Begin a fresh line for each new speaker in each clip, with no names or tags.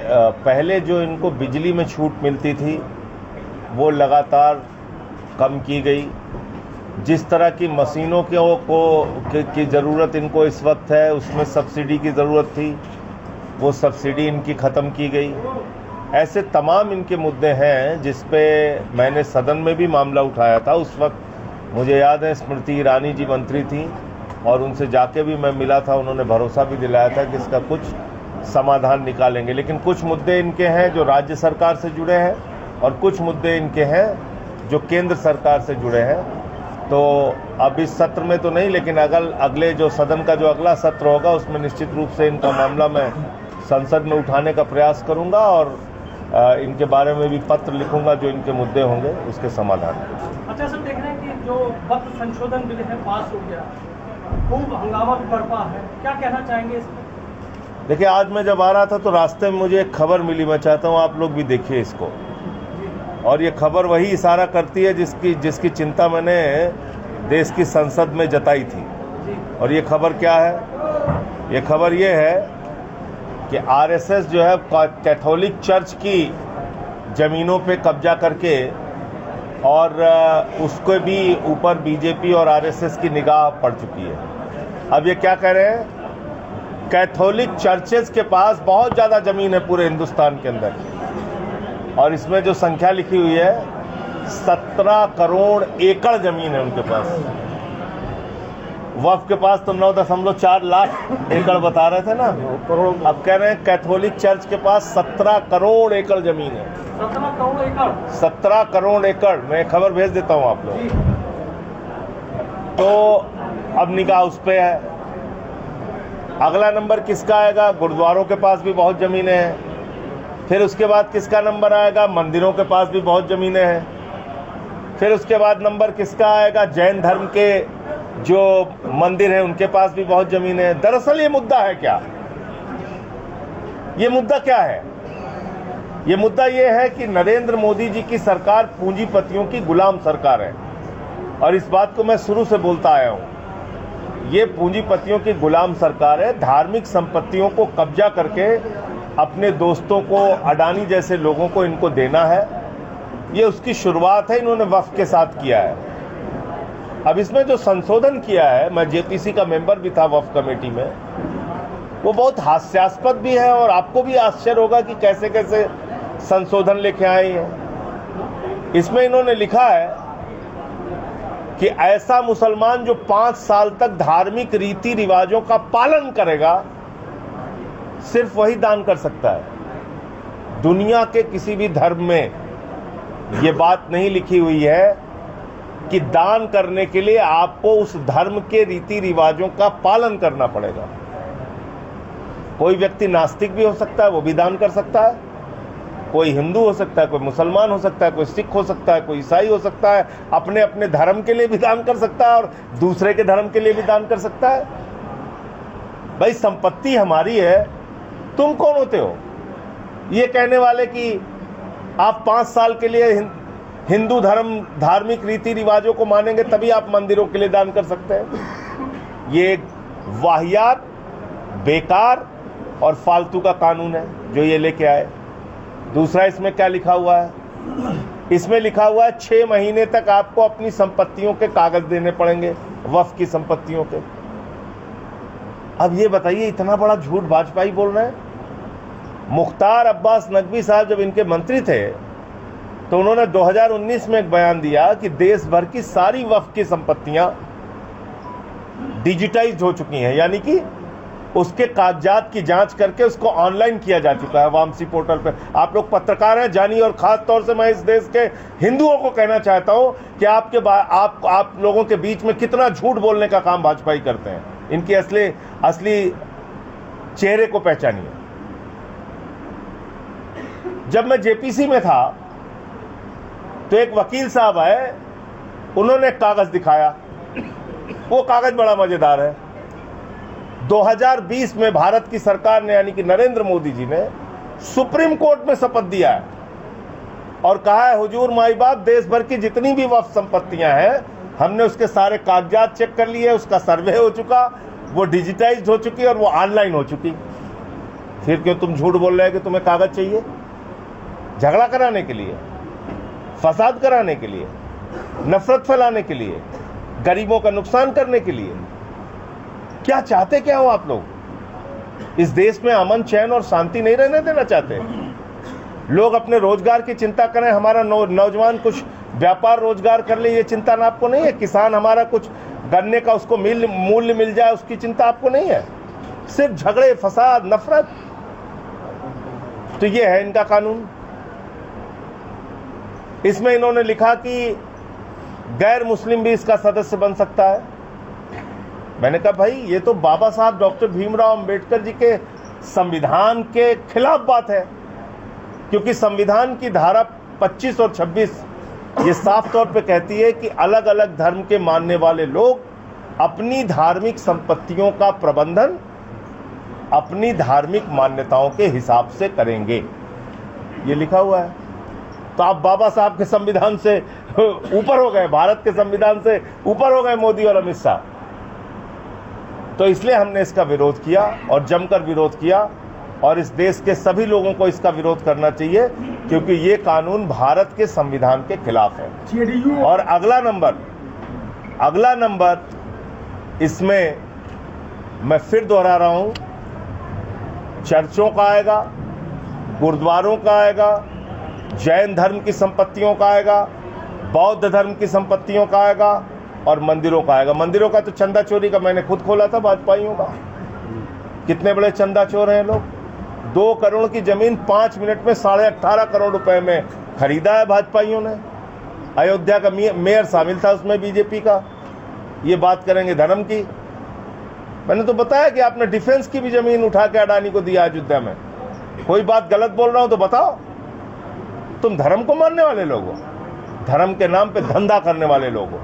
पहले जो इनको बिजली में छूट मिलती थी वो लगातार कम की गई। जिस तरह की मशीनों की ज़रूरत इनको इस वक्त है, उसमें सब्सिडी की ज़रूरत थी, वो सब्सिडी इनकी ख़त्म की गई। ऐसे तमाम इनके मुद्दे हैं जिस पे मैंने सदन में भी मामला उठाया था। उस वक्त मुझे याद है स्मृति ईरानी जी मंत्री थी और उनसे जाके भी मैं मिला था। उन्होंने भरोसा भी दिलाया था कि इसका कुछ समाधान निकालेंगे। लेकिन कुछ मुद्दे इनके हैं जो राज्य सरकार से जुड़े हैं और कुछ मुद्दे इनके हैं जो केंद्र सरकार से जुड़े हैं। तो अब इस सत्र में तो नहीं, लेकिन अगले जो सदन का जो अगला सत्र होगा उसमें निश्चित रूप से इनका मामला मैं संसद में उठाने का प्रयास करूंगा और इनके बारे में भी पत्र लिखूंगा जो इनके मुद्दे होंगे उसके समाधान।
अच्छा सर, देख रहे हैं कि जो वक्त संशोधन बिल है पास हो गया, खूब हंगामा भी बरपा है, क्या कहना चाहेंगे इस पर?
देखिए, आज मैं जब आ रहा था तो रास्ते में मुझे एक खबर मिली, मैं चाहता हूँ आप लोग भी देखिए इसको। और ये खबर वही इशारा करती है जिसकी चिंता मैंने देश की संसद में जताई थी। और ये खबर क्या है? ये खबर ये है कि आरएसएस जो है कैथोलिक चर्च की ज़मीनों पे कब्जा करके और उसके भी ऊपर बीजेपी और आरएसएस की निगाह पड़ चुकी है। अब ये क्या कह रहे हैं? कैथोलिक चर्चेस के पास बहुत ज़्यादा ज़मीन है पूरे हिंदुस्तान के अंदर, और इसमें जो संख्या लिखी हुई है 17 करोड़ एकड़ ज़मीन है उनके पास। वक्फ के पास तो 9.4 लाख एकड़ बता रहे थे ना, अब कह रहे हैं कैथोलिक चर्च के पास 17 करोड़ एकड़ ज़मीन है।
17 करोड़ एकड़?
17 करोड़ एकड़। मैं खबर भेज देता हूँ आप लोग। तो अब निगाह उस पे है। अगला नंबर किसका आएगा? गुरुद्वारों के पास भी बहुत ज़मीनें हैं। फिर उसके बाद किसका नंबर आएगा? मंदिरों के पास भी बहुत ज़मीनें हैं। फिर उसके बाद नंबर किसका आएगा? जैन धर्म के जो मंदिर हैं उनके पास भी बहुत ज़मीनें हैं। दरअसल ये मुद्दा है क्या? ये मुद्दा क्या है? ये मुद्दा ये है कि नरेंद्र मोदी जी की सरकार पूंजीपतियों की गुलाम सरकार है, और इस बात को मैं शुरू से बोलता आया हूँ। ये पूंजीपतियों की गुलाम सरकार है। धार्मिक संपत्तियों को कब्जा करके अपने दोस्तों को, अडानी जैसे लोगों को इनको देना है। ये उसकी शुरुआत है, इन्होंने वक्फ के साथ किया है। अब इसमें जो संशोधन किया है, मैं जेपीसी का मेंबर भी था वक्फ कमेटी में, वो बहुत हास्यास्पद भी है और आपको भी आश्चर्य होगा कि कैसे कैसे संशोधन लेके आए हैं। इसमें इन्होंने लिखा है कि ऐसा मुसलमान जो 5 साल तक धार्मिक रीति रिवाजों का पालन करेगा, सिर्फ वही दान कर सकता है। दुनिया के किसी भी धर्म में ये बात नहीं लिखी हुई है कि दान करने के लिए आपको उस धर्म के रीति रिवाजों का पालन करना पड़ेगा। कोई व्यक्ति नास्तिक भी हो सकता है, वो भी दान कर सकता है। कोई हिंदू हो सकता है, कोई मुसलमान हो सकता है, कोई सिख हो सकता है, कोई ईसाई हो सकता है। अपने अपने धर्म के लिए भी दान कर सकता है और दूसरे के धर्म के लिए भी दान कर सकता है। भाई, संपत्ति हमारी है, तुम कौन होते हो ये कहने वाले कि आप 5 साल के लिए हिंदू धर्म धार्मिक रीति रिवाजों को मानेंगे तभी आप मंदिरों के लिए दान कर सकते हैं। ये एक वाहियात, बेकार और फालतू का कानून है जो ये लेके आए। दूसरा, इसमें क्या लिखा हुआ है? इसमें लिखा हुआ है 6 महीने तक आपको अपनी संपत्तियों के कागज देने पड़ेंगे, वक्फ की संपत्तियों के। अब ये बताइए, इतना बड़ा झूठ भाजपाई बोल रहे हैं। मुख्तार अब्बास नकवी साहब जब इनके मंत्री थे तो उन्होंने 2019 में एक बयान दिया कि देश भर की सारी वक्फ की संपत्तियां डिजिटाइज हो चुकी हैं, यानी कि उसके कागजात की जांच करके उसको ऑनलाइन किया जा चुका है वामसी पोर्टल पे। आप लोग पत्रकार हैं, जानिए। और खास तौर से मैं इस देश के हिंदुओं को कहना चाहता हूं कि आप लोगों के बीच में कितना झूठ बोलने का काम भाजपाई करते हैं। इनकी असली चेहरे को पहचानिए। जब मैं जेपीसी में था तो एक वकील साहब आए, उन्होंने एक कागज दिखाया। वो कागज बड़ा मजेदार है। 2020 में भारत की सरकार ने, यानी कि नरेंद्र मोदी जी ने, सुप्रीम कोर्ट में शपथ दिया है और कहा है, हुजूर माई बाप, देश भर की जितनी भी वक्फ संपत्तियां हैं, हमने उसके सारे कागजात चेक कर लिए, उसका सर्वे हो चुका, वो डिजिटाइज्ड हो चुकी और वो ऑनलाइन हो चुकी। फिर क्यों तुम झूठ बोल रहे हो कि तुम्हें कागज चाहिए? झगड़ा कराने के लिए, फसाद कराने के लिए, नफरत फैलाने के लिए, गरीबों का नुकसान करने के लिए? क्या चाहते क्या हो आप लोग? इस देश में अमन चैन और शांति नहीं रहने देना चाहते? लोग अपने रोजगार की चिंता करें, हमारा नौजवान कुछ व्यापार रोजगार कर ले, ये चिंता ना आपको नहीं है? किसान हमारा कुछ गन्ने का उसको मूल्य मिल जाए, उसकी चिंता आपको नहीं है? सिर्फ झगड़े, फसाद, नफरत। तो ये है इनका कानून। इसमें इन्होंने लिखा कि गैर मुस्लिम भी इसका सदस्य बन सकता है। मैंने कहा भाई ये तो बाबा साहब डॉक्टर भीमराव अंबेडकर जी के संविधान के खिलाफ बात है, क्योंकि संविधान की धारा 25 और 26 ये साफ तौर पे कहती है कि अलग अलग धर्म के मानने वाले लोग अपनी धार्मिक संपत्तियों का प्रबंधन अपनी धार्मिक मान्यताओं के हिसाब से करेंगे, ये लिखा हुआ है। तो आप बाबा साहब के संविधान से ऊपर हो गए, भारत के संविधान से ऊपर हो गए मोदी और अमित शाह। तो इसलिए हमने इसका विरोध किया और जमकर विरोध किया, और इस देश के सभी लोगों को इसका विरोध करना चाहिए, क्योंकि ये कानून भारत के संविधान के खिलाफ है। और अगला नंबर इसमें मैं फिर दोहरा रहा हूं, चर्चों का आएगा, गुरुद्वारों का आएगा, जैन धर्म की संपत्तियों का आएगा, बौद्ध धर्म की संपत्तियों का आएगा और मंदिरों का आएगा। मंदिरों का तो चंदा चोरी का मैंने खुद खोला था भाजपाइयों का। कितने बड़े चंदा चोर हैं लोग। 2 करोड़ की जमीन 5 मिनट में 18.5 करोड़ रुपए में खरीदा है भाजपाइयों ने। अयोध्या का मेयर शामिल था उसमें बीजेपी का। ये बात करेंगे धर्म की। मैंने तो बताया कि आपने डिफेंस की भी जमीन उठा के अडानी को दिया अयोध्या में। कोई बात गलत बोल रहा हूं तो बताओ। तुम धर्म को मानने वाले लोग हो, धर्म के नाम पे धंधा करने वाले लोग हो,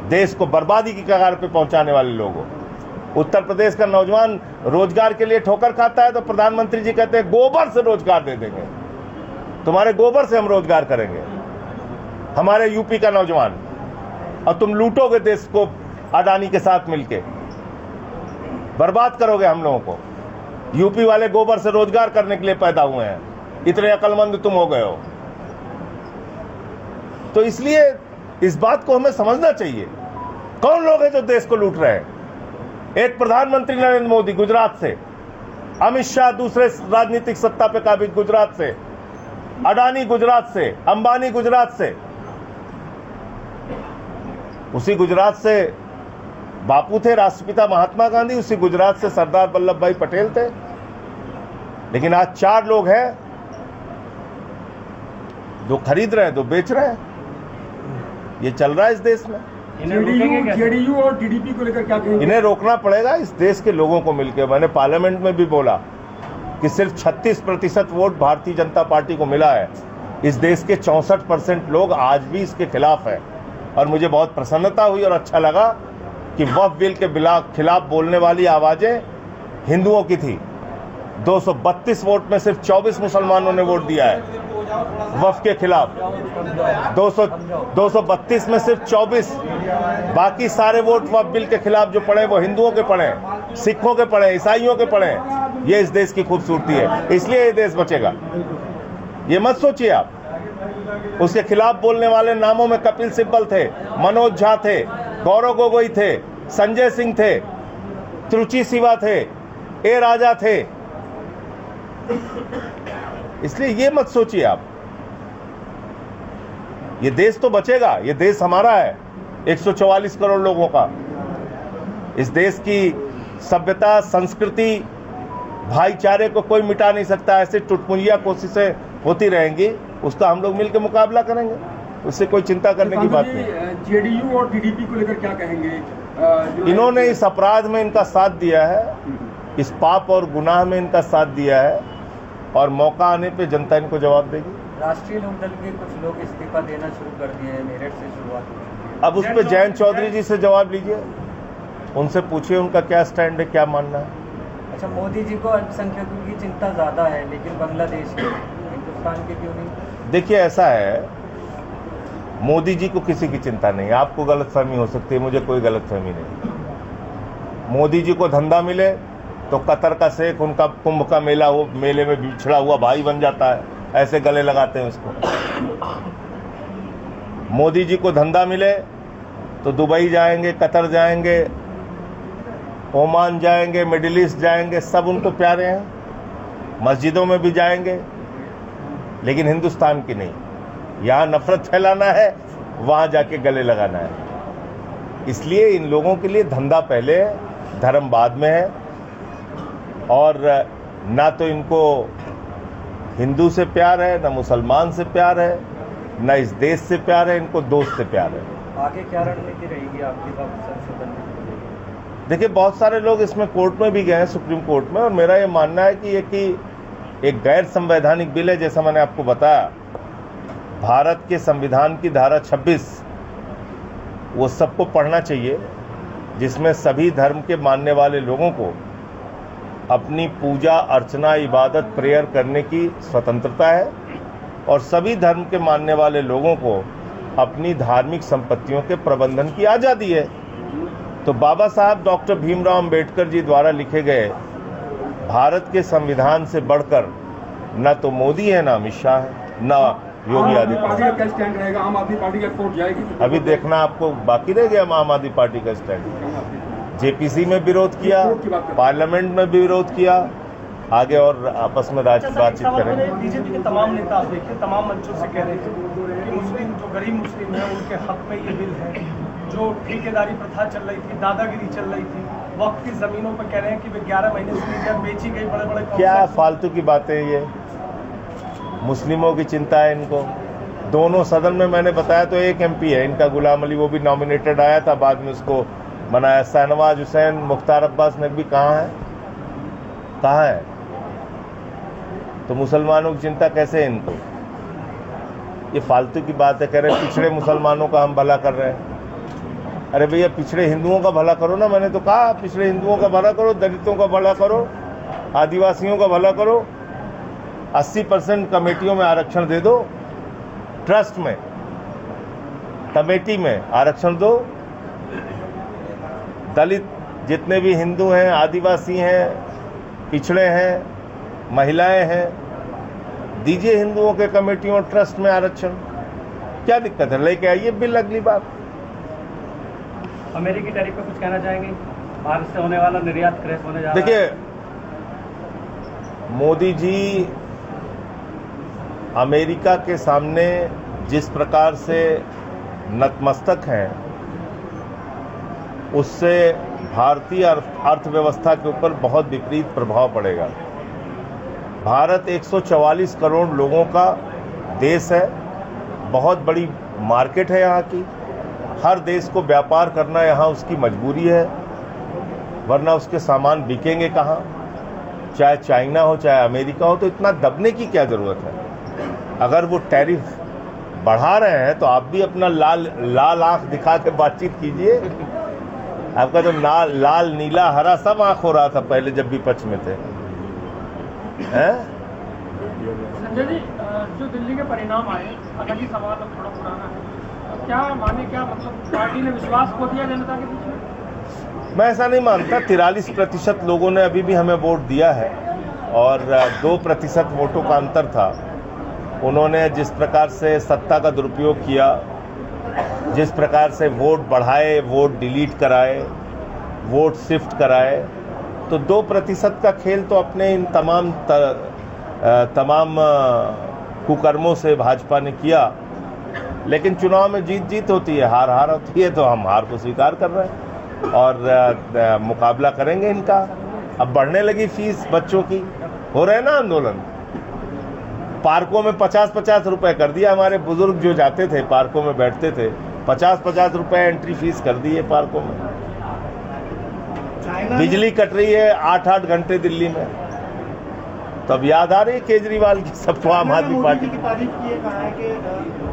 देश को बर्बादी की कगार पे पहुंचाने वाले लोग हो। उत्तर प्रदेश का नौजवान रोजगार के लिए ठोकर खाता है तो प्रधानमंत्री जी कहते हैं गोबर से रोजगार दे देंगे, तुम्हारे गोबर से हम रोजगार करेंगे, हमारे यूपी का नौजवान। और तुम लूटोगे देश को अडानी के साथ मिलके, बर्बाद करोगे हम लोगों को। यूपी वाले गोबर से रोजगार करने के लिए पैदा हुए हैं, इतने अक्लमंद तुम हो गए हो। तो इसलिए इस बात को हमें समझना चाहिए, कौन लोग हैं जो देश को लूट रहे हैं। एक प्रधानमंत्री नरेंद्र मोदी गुजरात से, अमित शाह दूसरे राजनीतिक सत्ता पे काबिज गुजरात से, अडानी गुजरात से, अंबानी गुजरात से। उसी गुजरात से बापू थे, राष्ट्रपिता महात्मा गांधी, उसी गुजरात से सरदार वल्लभ भाई पटेल थे। लेकिन आज 4 लोग हैं जो खरीद रहे हैं, जो बेच रहे हैं। ये चल रहा है इस देश में।
जेडीयू और टीडीपी को लेकर क्या कहेंगे?
इन्हें रोकना पड़ेगा, इस देश के लोगों को मिलकर। मैंने पार्लियामेंट में भी बोला कि सिर्फ 36% वोट भारतीय जनता पार्टी को मिला है। इस देश के 64% लोग आज भी इसके खिलाफ है। और मुझे बहुत प्रसन्नता हुई और अच्छा लगा कि वक्फ बिल के खिलाफ बोलने वाली आवाजें हिंदुओं की थी। 232 वोट में सिर्फ 24 मुसलमानों ने वोट दिया है वक्फ के खिलाफ। 232 में सिर्फ 24, बाकी सारे वोट वक्फ बिल के खिलाफ जो पड़े वो हिंदुओं के पड़े, सिखों के पड़े, ईसाइयों के पड़े। ये इस देश की खूबसूरती है, इसलिए ये देश बचेगा। ये मत सोचिए आप। उसके खिलाफ बोलने वाले नामों में कपिल सिब्बल थे, मनोज झा थे, गौरव गोगोई थे, संजय सिंह थे, त्रुचि सिवा थे, ए राजा थे। इसलिए ये मत सोचिए आप। ये देश तो बचेगा, ये देश हमारा है, 144 करोड़ लोगों का। इस देश की सभ्यता, संस्कृति, भाईचारे को कोई मिटा नहीं सकता। ऐसे टुटपुंजिया कोशिशें होती रहेंगी, उसका हम लोग मिलकर मुकाबला करेंगे, उससे कोई चिंता करने की बात नहीं।
जेडीयू और टीडीपी को लेकर क्या कहेंगे?
इन्होंने इस अपराध में इनका साथ दिया है, इस पाप और गुनाह में इनका साथ दिया है, और मौका आने पे जनता इनको जवाब देगी।
राष्ट्रीय लोकदल के कुछ लोग इस्तीफा देना शुरू कर दिए हैं, मेरठ से शुरुआत हो चुकी है।
अब उस पर जयंत चौधरी जी से जवाब लीजिए, उनसे पूछिए उनका क्या स्टैंड है, क्या मानना है।
अच्छा, मोदी जी को अल्पसंख्यकों की चिंता ज़्यादा है, लेकिन बांग्लादेश की, हिंदुस्तान की क्यों नहीं?
देखिए ऐसा है, मोदी जी को किसी की चिंता नहीं। आपको गलतफहमी हो सकती है, मुझे कोई गलतफहमी नहीं। मोदी जी को धंधा मिले तो कतर का शेख उनका कुंभ का मेला हो, मेले में बिछड़ा हुआ भाई बन जाता है, ऐसे गले लगाते हैं उसको। मोदी जी को धंधा मिले तो दुबई जाएंगे, कतर जाएंगे, ओमान जाएंगे, मिडिल ईस्ट जाएंगे, सब उनको प्यारे हैं, मस्जिदों में भी जाएंगे, लेकिन हिंदुस्तान की नहीं। यहाँ नफरत फैलाना है, वहाँ जाके गले लगाना है। इसलिए इन लोगों के लिए धंधा पहले है, धर्म बाद में है। और ना तो इनको हिंदू से प्यार है, ना मुसलमान से प्यार है, ना इस देश से प्यार है, इनको दोस्त से प्यार है।
आगे क्या रणनीति रहेगी आपकी वक्त संशोधन में?
देखिए, बहुत सारे लोग इसमें कोर्ट में भी गए हैं, सुप्रीम कोर्ट में, और मेरा ये मानना है कि एक गैर संवैधानिक बिल है। जैसा मैंने आपको बताया, भारत के संविधान की धारा 26 वो सबको पढ़ना चाहिए, जिसमें सभी धर्म के मानने वाले लोगों को अपनी पूजा अर्चना इबादत प्रेयर करने की स्वतंत्रता है, और सभी धर्म के मानने वाले लोगों को अपनी धार्मिक संपत्तियों के प्रबंधन की आज़ादी है। तो बाबा साहब डॉक्टर भीमराव अंबेडकर जी द्वारा लिखे गए भारत के संविधान से बढ़कर न तो मोदी है, ना अमित शाह है, ना योगी आदित्यनाथ।
क्या स्टैंड रहेगा? आम आदमी पार्टी का कोर्ट जाएगी?
अभी देखना आपको बाकी रह गया आम आदमी पार्टी का स्टैंड। जेपीसी में विरोध किया, पार्लियामेंट में भी विरोध किया, आगे और आपस में बातचीत करेंगे।
बीजेपी के तमाम नेता आप देखिए तमाम मंचों से कह रहे थे कि मुस्लिम जो गरीब मुस्लिम है उनके हक में ये बिल है। जो ठेकेदारी प्रथा चल रही थी, दादागिरी चल रही थी, वक्त की जमीनों पर कह रहे हैं कि वे 11 महीने से बेची गई, बड़े बड़े
क्या फालतू की बातें ये। मुस्लिमों की चिंता है इनको। दोनों सदन में मैंने बताया तो एक एमपी है इनका, गुलाम अली, वो भी नॉमिनेटेड आया था, बाद में उसको बनाया। शाहनवाज हुसैन, मुख्तार अब्बास नकवी कहाँ है? कहाँ है? तो मुसलमानों की चिंता कैसे है इनको? ये फालतू की बात है। कह रहे पिछड़े मुसलमानों का हम भला कर रहे हैं। अरे भैया, पिछड़े हिंदुओं का भला करो ना। मैंने तो कहा पिछड़े हिंदुओं का भला करो, दलितों का भला करो, आदिवासियों का भला करो। 80% कमेटियों में आरक्षण दे दो, ट्रस्ट में, कमेटी में आरक्षण दो। दलित जितने भी हिंदू हैं, आदिवासी हैं, पिछड़े हैं, महिलाएं हैं, दीजिए हिंदुओं के कमेटियों और ट्रस्ट में आरक्षण। क्या दिक्कत है? लेके आइए बिल। अगली बात,
अमेरिकी टैरिफ पे कुछ कहना चाहेंगे? भारत से होने वाला निर्यात क्रैश होने जा रहा है।
देखिए, मोदी जी अमेरिका के सामने जिस प्रकार से नतमस्तक हैं, उससे भारतीय अर्थव्यवस्था के ऊपर बहुत विपरीत प्रभाव पड़ेगा। भारत 144 करोड़ लोगों का देश है, बहुत बड़ी मार्केट है यहाँ की। हर देश को व्यापार करना यहाँ उसकी मजबूरी है, वरना उसके सामान बिकेंगे कहाँ? चाहे चाइना हो, चाहे अमेरिका हो। तो इतना दबने की क्या ज़रूरत है? अगर वो टैरिफ बढ़ा रहे हैं तो आप भी अपना लाल आंख दिखा के बातचीत कीजिए। आपका तो लाल नीला हरा सब आंख हो रहा था पहले जब विपक्ष में थे।
संजय जी, जो दिल्ली के परिणाम आए, हालांकि सवाल अब थोड़ा पुराना है, क्या माने, क्या मतलब पार्टी ने विश्वास खो दिया जनता के बीच में?
मैं ऐसा नहीं मानता। 43% लोगों ने अभी भी हमें वोट दिया है, और 2% वोटों का अंतर था। उन्होंने जिस प्रकार से सत्ता का दुरुपयोग किया, जिस प्रकार से वोट बढ़ाए, वोट डिलीट कराए, वोट शिफ्ट कराए, तो 2% का खेल तो अपने इन तमाम कुकर्मों से भाजपा ने किया। लेकिन चुनाव में जीत होती है, हार होती है, तो हम हार को स्वीकार कर रहे हैं और मुकाबला करेंगे इनका। अब बढ़ने लगी फीस बच्चों की, हो रहे हैं ना आंदोलन। पार्कों में 50-50 रुपए कर दिया। हमारे बुजुर्ग जो जाते थे पार्कों में बैठते थे, 50-50 रुपए एंट्री फीस कर दी है पार्कों में। बिजली कट रही है 8-8 घंटे दिल्ली में। तब याद आ रही है केजरीवाल की सबको, आम आदमी पार्टी की
तारीफ की है, कहा है कि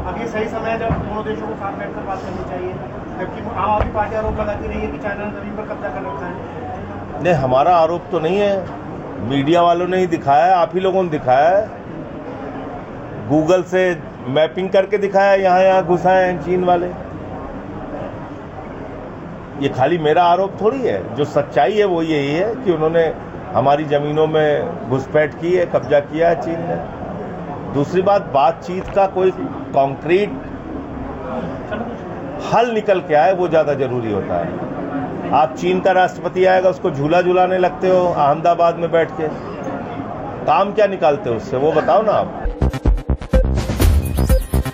अब ये सही समय है जब दोनों देशों को साथ बैठकर बात करनी चाहिए, जबकि आम आदमी पार्टी आरोप लगाती रही है कि चाइना ने जमीन पर कब्जा कर रखा है।
नहीं, हमारा आरोप तो नहीं है, मीडिया वालों ने ही दिखाया है, आप ही लोगों ने दिखाया है। गूगल से मैपिंग करके दिखाया, यहाँ घुसाए हैं चीन वाले। ये खाली मेरा आरोप थोड़ी है। जो सच्चाई है वो यही है कि उन्होंने हमारी ज़मीनों में घुसपैठ की है, कब्जा किया है चीन ने। दूसरी बातचीत का कोई कॉन्क्रीट हल निकल के आए, वो ज़्यादा जरूरी होता है। आप चीन का राष्ट्रपति आएगा, उसको झूला झूलाने लगते हो अहमदाबाद में बैठ के, काम क्या निकालते हो उससे, वो बताओ ना आप।